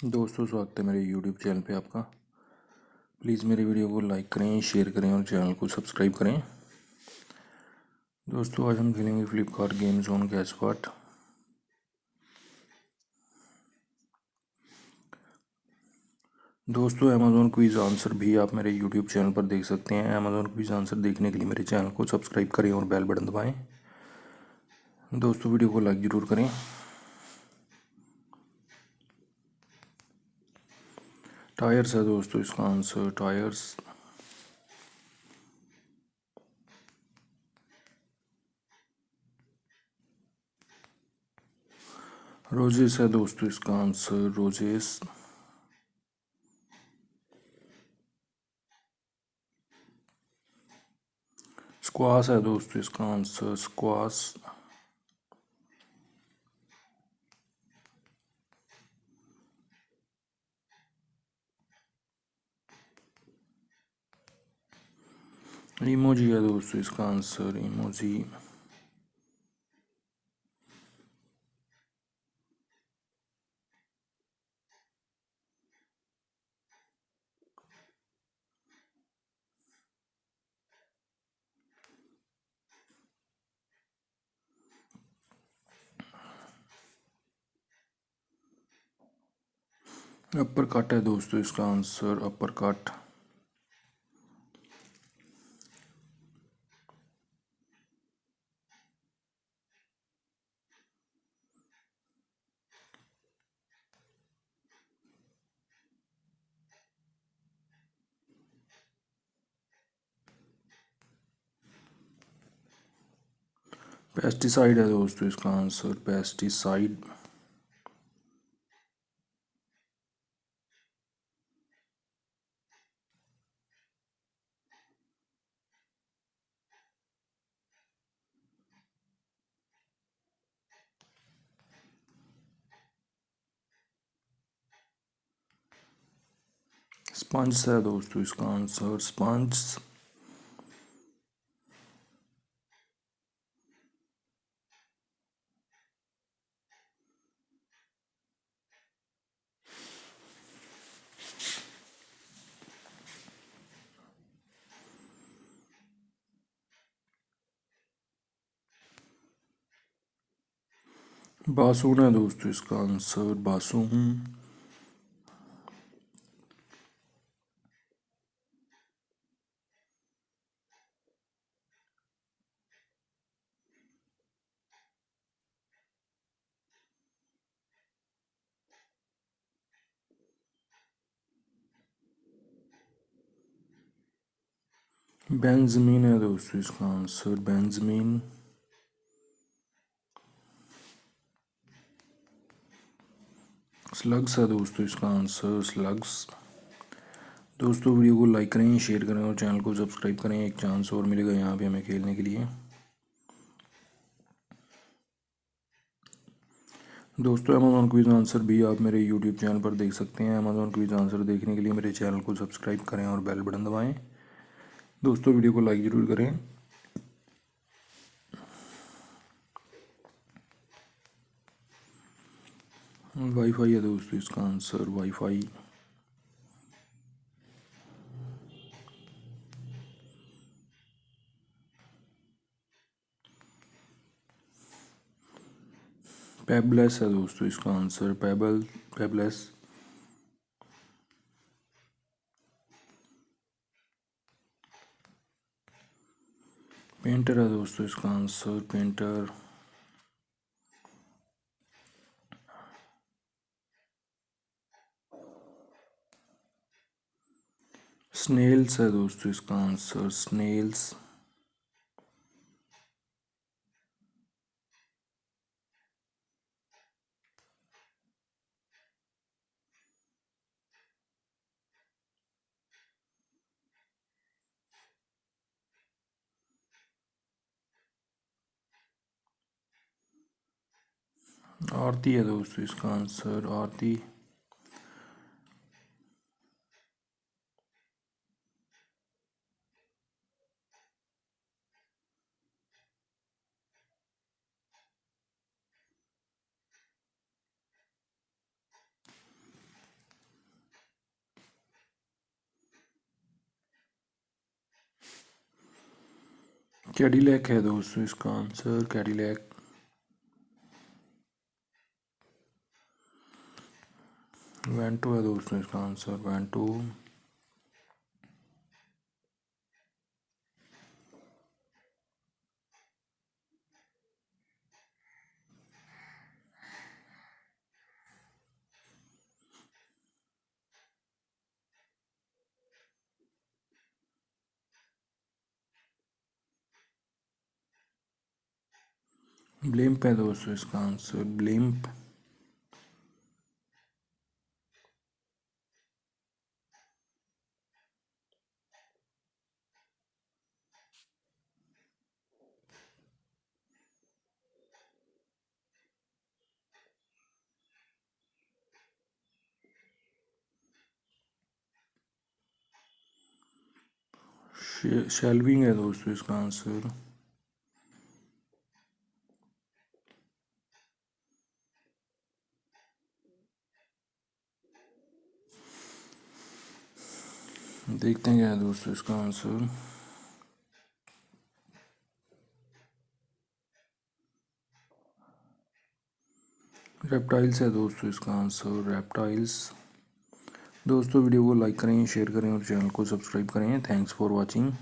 दोस्तों, स्वागत है मेरे YouTube चैनल पे आपका। प्लीज़ मेरे वीडियो को लाइक करें, शेयर करें और चैनल को सब्सक्राइब करें। दोस्तों, आज हम खेलेंगे Flipkart game zone catch part. दोस्तों, अमेज़ॉन क्विज आंसर भी आप मेरे YouTube चैनल पर देख सकते हैं। अमेज़ॉन क्विज आंसर देखने के लिए मेरे चैनल को सब्सक्राइब करें और बेल बटन दबाएं। दोस्तों, वीडियो को लाइक ज़रूर करें। टायर्स है दोस्तों इसका आंसर, टायर्स। रोजेस है दोस्तों इसका आंसर, रोजेस। स्क्वाश है दोस्तों इसका आंसर, स्क्वाश। इमोजी है दोस्तों इसका आंसर, इमोजी। अपर कट है दोस्तों इसका आंसर, अपर कट। पेस्टिसाइड है दोस्तों इसका आंसर, पेस्टिसाइड। स्पंज है दोस्तों इसका आंसर, स्पंज। बासून है दोस्तों इसका आंसर, बासून। बेंजमीन है दोस्तों इसका आंसर, बेंजमीन। स्लग्स है दोस्तों इसका आंसर, स्लग्स। दोस्तों, वीडियो को लाइक करें, शेयर करें और चैनल को सब्सक्राइब करें। एक चांस और मिलेगा यहाँ पे हमें खेलने के लिए। दोस्तों, अमेज़ॉन क्विज आंसर भी आप मेरे YouTube चैनल पर देख सकते हैं। अमेज़ॉन क्विज आंसर देखने के लिए मेरे चैनल को सब्सक्राइब करें और बेल बटन दबाएं। दोस्तों, वीडियो को लाइक ज़रूर करें। वाईफाई है दोस्तों इसका आंसर, वाईफाई। पेबलेस है दोस्तों इसका आंसर, पेबल, पेबलेस। पेंटर है दोस्तों इसका आंसर, पेंटर। स्नेल्स है दोस्तों इसका आंसर, स्नेल्स। आरती है दोस्तों इसका आंसर, आरती। कैडिलैक है दोस्तों इसका आंसर, कैडिलैक। वेंटो है दोस्तों इसका आंसर, वेंटो। ब्लिम्प है दोस्तों इसका आंसर, ब्लिम्प। शेल्विंग है दोस्तों इसका आंसर। देखते हैं क्या है दोस्तों इसका आंसर। रेप्टाइल्स है दोस्तों इसका आंसर, रेप्टाइल्स। दोस्तों वीडियो को लाइक करें, शेयर करें और चैनल को सब्सक्राइब करें। Thanks for watching.